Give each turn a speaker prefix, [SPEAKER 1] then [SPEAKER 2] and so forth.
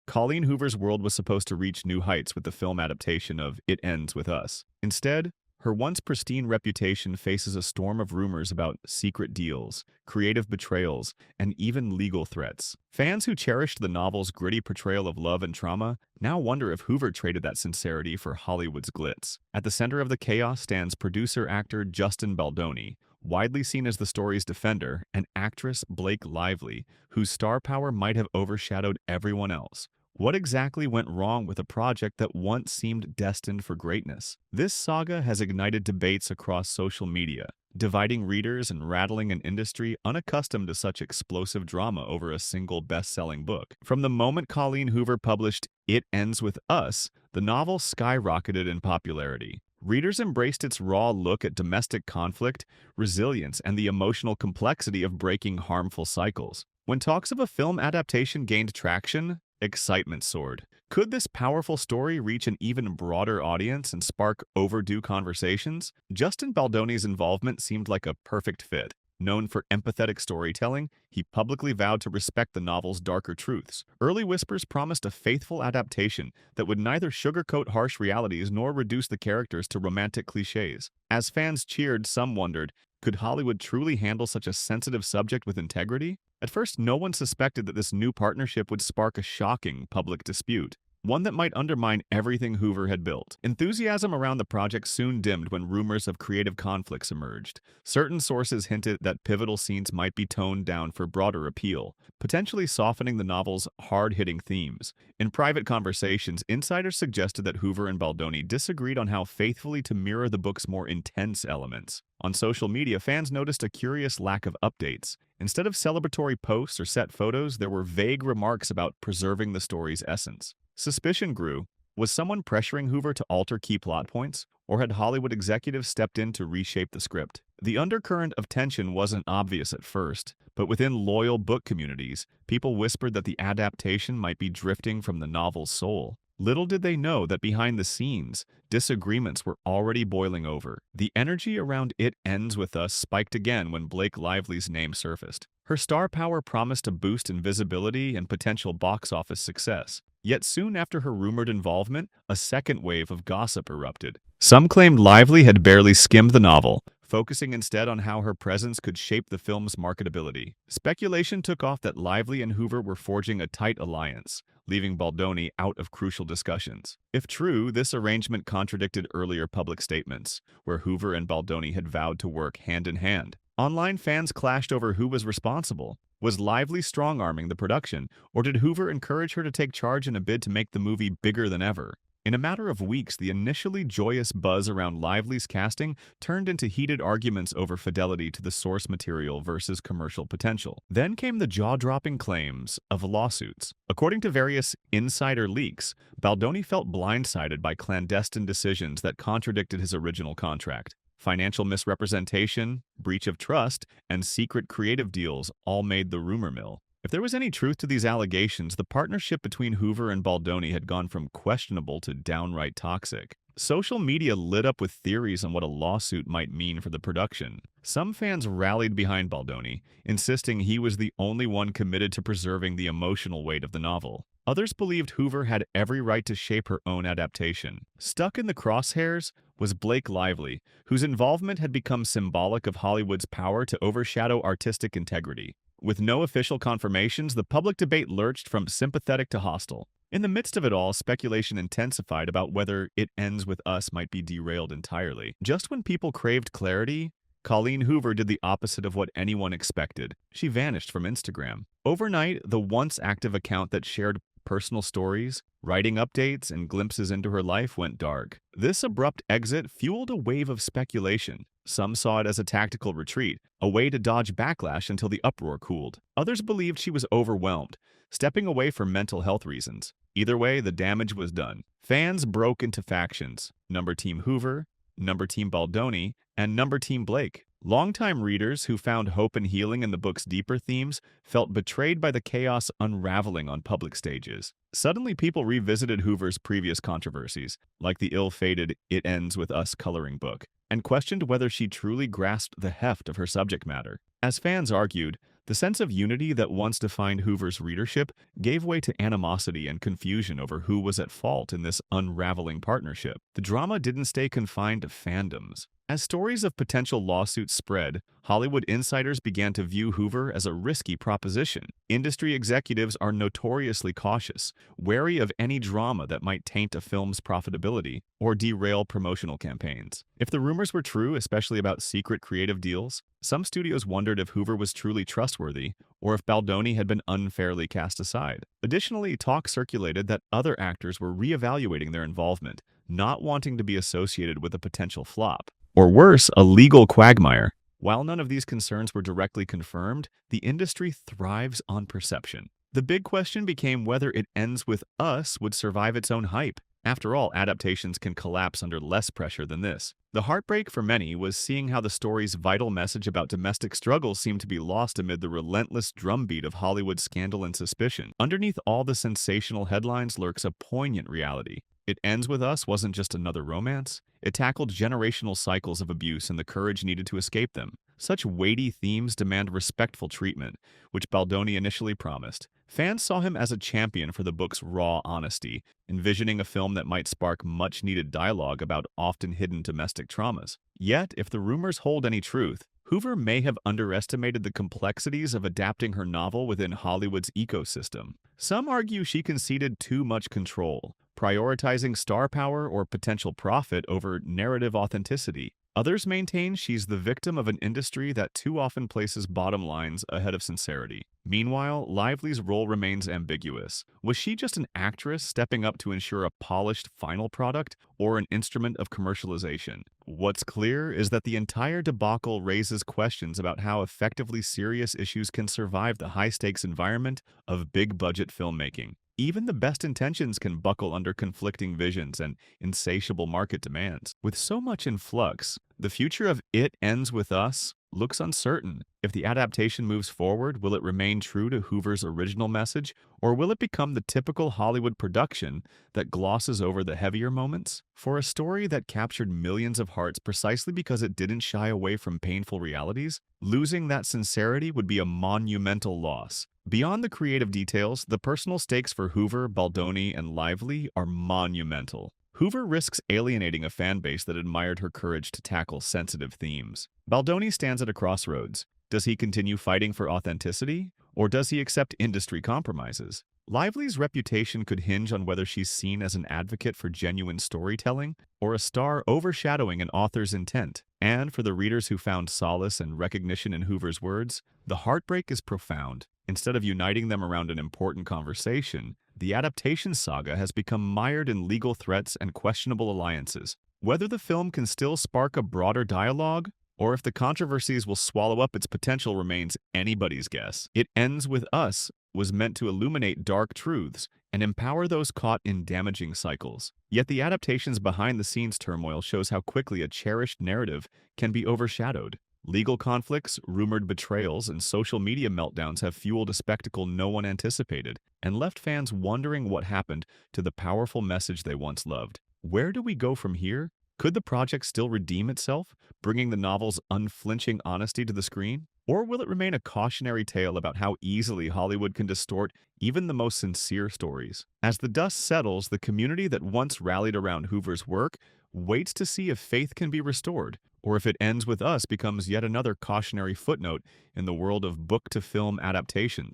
[SPEAKER 1] Colleen Hoover's world was supposed to reach new heights with the film adaptation of It Ends With Us. Instead, her once pristine reputation faces a storm of rumors about secret deals, creative betrayals, and even legal threats. Fans who cherished the novel's gritty portrayal of love and trauma now wonder if Hoover traded that sincerity for Hollywood's glitz. At the center of the chaos stands producer-actor Justin Baldoni, widely seen as the story's defender, and actress Blake Lively, whose star power might have overshadowed everyone else. What exactly went wrong with a project that once seemed destined for greatness? This saga has ignited debates across social media, dividing readers and rattling an industry unaccustomed to such explosive drama over a single best-selling book. From the moment Colleen Hoover published It Ends With Us, the novel skyrocketed in popularity. Readers embraced its raw look at domestic conflict, resilience, and the emotional complexity of breaking harmful cycles. When talks of a film adaptation gained traction, excitement soared. Could this powerful story reach an even broader audience and spark overdue conversations? Justin Baldoni's involvement seemed like a perfect fit. Known for empathetic storytelling, he publicly vowed to respect the novel's darker truths. Early whispers promised a faithful adaptation that would neither sugarcoat harsh realities nor reduce the characters to romantic cliches. As fans cheered, some wondered, could Hollywood truly handle such a sensitive subject with integrity? At first, no one suspected that this new partnership would spark a shocking public dispute, one that might undermine everything Hoover had built. Enthusiasm around the project soon dimmed when rumors of creative conflicts emerged. Certain sources hinted that pivotal scenes might be toned down for broader appeal, potentially softening the novel's hard-hitting themes. In private conversations, insiders suggested that Hoover and Baldoni disagreed on how faithfully to mirror the book's more intense elements. On social media, fans noticed a curious lack of updates. Instead of celebratory posts or set photos, there were vague remarks about preserving the story's essence. Suspicion grew. Was someone pressuring Hoover to alter key plot points, or had Hollywood executives stepped in to reshape the script? The undercurrent of tension wasn't obvious at first, but within loyal book communities, people whispered that the adaptation might be drifting from the novel's soul. Little did they know that behind the scenes, disagreements were already boiling over. The energy around It Ends With Us spiked again when Blake Lively's name surfaced. Her star power promised a boost in visibility and potential box office success. Yet soon after her rumored involvement, a second wave of gossip erupted. Some claimed Lively had barely skimmed the novel, focusing instead on how her presence could shape the film's marketability. Speculation took off that Lively and Hoover were forging a tight alliance, leaving Baldoni out of crucial discussions. If true, this arrangement contradicted earlier public statements, where Hoover and Baldoni had vowed to work hand in hand. Online fans clashed over who was responsible. Was Lively strong-arming the production, or did Hoover encourage her to take charge in a bid to make the movie bigger than ever? In a matter of weeks, the initially joyous buzz around Lively's casting turned into heated arguments over fidelity to the source material versus commercial potential. Then came the jaw-dropping claims of lawsuits. According to various insider leaks, Baldoni felt blindsided by clandestine decisions that contradicted his original contract. Financial misrepresentation, breach of trust, and secret creative deals all made the rumor mill. If there was any truth to these allegations, the partnership between Hoover and Baldoni had gone from questionable to downright toxic. Social media lit up with theories on what a lawsuit might mean for the production. Some fans rallied behind Baldoni, insisting he was the only one committed to preserving the emotional weight of the novel. Others believed Hoover had every right to shape her own adaptation. Stuck in the crosshairs was Blake Lively, whose involvement had become symbolic of Hollywood's power to overshadow artistic integrity. With no official confirmations, the public debate lurched from sympathetic to hostile. In the midst of it all, speculation intensified about whether It Ends With Us might be derailed entirely. Just when people craved clarity, Colleen Hoover did the opposite of what anyone expected. She vanished from Instagram. Overnight, the once active account that shared personal stories, writing updates, and glimpses into her life went dark. This abrupt exit fueled a wave of speculation. Some saw it as a tactical retreat, a way to dodge backlash until the uproar cooled. Others believed she was overwhelmed, stepping away for mental health reasons. Either way, the damage was done. Fans broke into factions: Number Team Hoover, Number Team Baldoni, and Number Team Blake. Longtime readers who found hope and healing in the book's deeper themes felt betrayed by the chaos unraveling on public stages. Suddenly, people revisited Hoover's previous controversies, like the ill-fated It Ends With Us coloring book, and questioned whether she truly grasped the heft of her subject matter. As fans argued, The sense of unity that once defined Hoover's readership gave way to animosity and confusion over who was at fault in this unraveling partnership. The drama didn't stay confined to fandoms. As stories of potential lawsuits spread, Hollywood insiders began to view Hoover as a risky proposition. Industry executives are notoriously cautious, wary of any drama that might taint a film's profitability or derail promotional campaigns. If the rumors were true, especially about secret creative deals, some studios wondered if Hoover was truly trustworthy or if Baldoni had been unfairly cast aside. Additionally, talk circulated that other actors were reevaluating their involvement, not wanting to be associated with a potential flop. Or worse, a legal quagmire. While none of these concerns were directly confirmed, the industry thrives on perception. The big question became whether It Ends With Us would survive its own hype. After all, adaptations can collapse under less pressure than this. The heartbreak for many was seeing how the story's vital message about domestic struggles seemed to be lost amid the relentless drumbeat of Hollywood scandal and suspicion. Underneath all the sensational headlines lurks a poignant reality. It Ends With Us wasn't just another romance. It tackled generational cycles of abuse and the courage needed to escape them. Such weighty themes demand respectful treatment, which Baldoni initially promised. Fans saw him as a champion for the book's raw honesty, envisioning a film that might spark much-needed dialogue about often hidden domestic traumas. Yet, if the rumors hold any truth, Hoover may have underestimated the complexities of adapting her novel within Hollywood's ecosystem. Some argue she conceded too much control, prioritizing star power or potential profit over narrative authenticity. Others maintain she's the victim of an industry that too often places bottom lines ahead of sincerity. Meanwhile, Lively's role remains ambiguous. Was she just an actress stepping up to ensure a polished final product, or an instrument of commercialization? What's clear is that the entire debacle raises questions about how effectively serious issues can survive the high-stakes environment of big-budget filmmaking. Even the best intentions can buckle under conflicting visions and insatiable market demands. With so much in flux, the future of It Ends With Us looks uncertain. If the adaptation moves forward, will it remain true to Hoover's original message, or will it become the typical Hollywood production that glosses over the heavier moments? For a story that captured millions of hearts precisely because it didn't shy away from painful realities, losing that sincerity would be a monumental loss. Beyond the creative details, the personal stakes for Hoover, Baldoni, and Lively are monumental. Hoover risks alienating a fan base that admired her courage to tackle sensitive themes. Baldoni stands at a crossroads. Does he continue fighting for authenticity, or does he accept industry compromises? Lively's reputation could hinge on whether she's seen as an advocate for genuine storytelling or a star overshadowing an author's intent. And for the readers who found solace and recognition in Hoover's words, the heartbreak is profound. Instead of uniting them around an important conversation, the adaptation saga has become mired in legal threats and questionable alliances. Whether the film can still spark a broader dialogue, or if the controversies will swallow up its potential remains anybody's guess. It Ends With Us was meant to illuminate dark truths and empower those caught in damaging cycles. Yet the adaptation's behind-the-scenes turmoil shows how quickly a cherished narrative can be overshadowed. Legal conflicts, rumored betrayals, and social media meltdowns have fueled a spectacle no one anticipated and left fans wondering what happened to the powerful message they once loved. Where do we go from here? Could the project still redeem itself, bringing the novel's unflinching honesty to the screen? Or will it remain a cautionary tale about how easily Hollywood can distort even the most sincere stories? As the dust settles, the community that once rallied around Hoover's work waits to see if faith can be restored, or if It Ends With Us becomes yet another cautionary footnote in the world of book-to-film adaptations.